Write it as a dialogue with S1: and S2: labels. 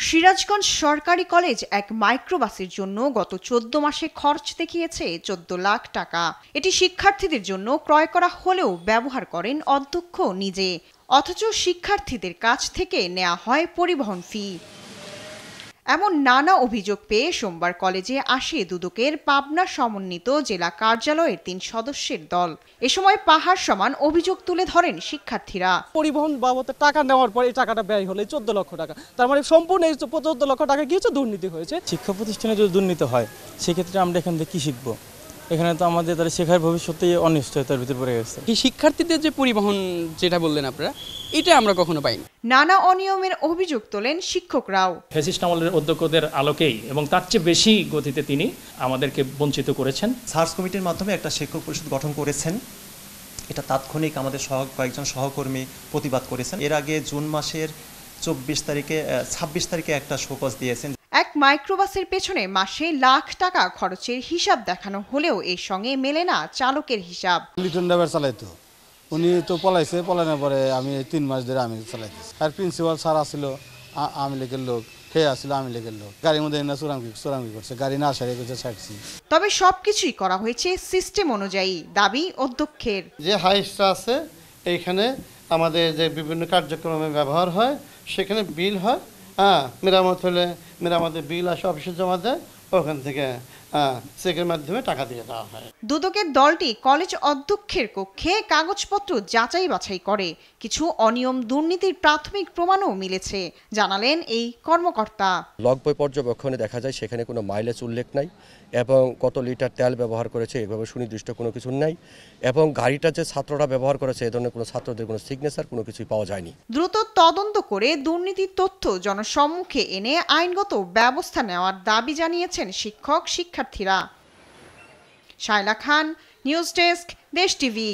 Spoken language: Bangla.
S1: সিরাজগঞ্জ সরকারি কলেজ এক মাইক্রোবাসের জন্য গত ১৪ মাসে খরচ দেখিয়েছে ১৪ লাখ টাকা। এটি শিক্ষার্থীদের জন্য ক্রয় করা হলেও ব্যবহার করেন অধ্যক্ষ নিজে, অথচ শিক্ষার্থীদের কাছ থেকে নেওয়া হয় পরিবহন ফি। এমন নানা অভিযোগ পেয়ে সোমবার কলেজে আসে দুদকের পাবনা সমন্বিত জেলা কার্যালয়ের ৩ সদস্যের দল। এ সময় পাহাড় সমান অভিযোগ তুলে ধরেন শিক্ষার্থীরা।
S2: পরিবহন বাবদ টাকা নেওয়ার পর এই টাকাটা ব্যয় হলে ১৪ লক্ষ টাকা, তার মানে সম্পূর্ণ এই ১৪ লক্ষ টাকা গিয়েছে দুর্নীতি হয়েছে।
S3: শিক্ষা প্রতিষ্ঠানে যদি দুর্নীতি হয় সেক্ষেত্রে আমরা এখান থেকে কি শিখবো? এখানে তো আমাদের তারা শেখার ভবিষ্যতেই অনিশ্চয়তার ভিতরে পড়ে গেছে।
S4: শিক্ষার্থীদের যে পরিবহন যেটা বললেন আপনারা, এটা আমরা কখনো পাইনি।
S1: নানা অনিয়মের অভিযোগ তোলেন শিক্ষকরাও।
S5: ফ্যাসিস্ট আমলের অধ্যক্ষদের আলোকেই এবং তার চেয়ে বেশি গতিতে তিনি আমাদেরকে বঞ্চিত করেছেন।
S6: সার্চ কমিটির মাধ্যমে একটা শিক্ষক পরিষদ গঠন করেছেন, এটা তাৎক্ষণিক আমাদের কয়েকজন সহকর্মী প্রতিবাদ করেছেন। এর আগে জুন মাসের 26 তারিখে একটা শোকজ দিয়েছেন।
S1: এক মাইক্রোবাসের পেছনে মাসে লাখ টাকা খরচের হিসাব দেখানো হলেও এর সঙ্গে মেলে না চালকের হিসাব।
S7: লিটন ড্রাইভার চালাইতো, উনি তো পলাইছে, পলানোর পরে আমি ৩ মাস ধরে আমি চালাইতেছি। আর প্রিন্সিপাল স্যার আসছিল আওয়ামী লীগের লোক, খেয়ে আসছিল আওয়ামী লীগের লোক, গাড়ির মধ্যে না চোরাঙ্গি করছে, গাড়ি না সারিয়ে করছে ছাড়ছি।
S1: তবে সবকিছুই করা হয়েছে সিস্টেম অনুযায়ী, দাবি অধ্যক্ষের।
S8: যে হাইস্টটা আছে এইখানে আমাদের যে বিভিন্ন কার্যক্রমে ব্যবহার হয়, সেখানে বিল হয়, মেরামত হলে মেরামতের বিল আসে অফিসে জমা দেয়, ওখান থেকে চেকের মাধ্যমে টাকা দিয়ে দেওয়া হয়।
S1: দুদকের দলটি কলেজ অধ্যক্ষের কক্ষে কাগজপত্র যাচাই বাছাই করে। কিছু অনিয়ম দুর্নীতির প্রাথমিক প্রমাণও মিলেছে, জানালেন এই কর্মকর্তা।
S9: লগ বই পর্যবেক্ষণে দেখা যায় সেখানে কোনো মাইলেজ উল্লেখ নাই এবং কত লিটার তেল ব্যবহার করেছে এভাবে সুনির্দিষ্ট কোনো কিছু নাই, এবং গাড়িটা যে ছাত্ররা ব্যবহার করেছে এ ধরনের কোনো ছাত্রদের কোনো সিগনেচার কোনো কিছুই পাওয়া যায়নি।
S1: দ্রুত তদন্ত করে দুর্নীতির তথ্য জনসম্মুখে এনে আইনগত ব্যবস্থা নেওয়ার দাবি জানিয়েছেন শিক্ষক শিক্ষার্থীরা। শায়লা খান, নিউজ ডেস্ক, দেশ টিভি।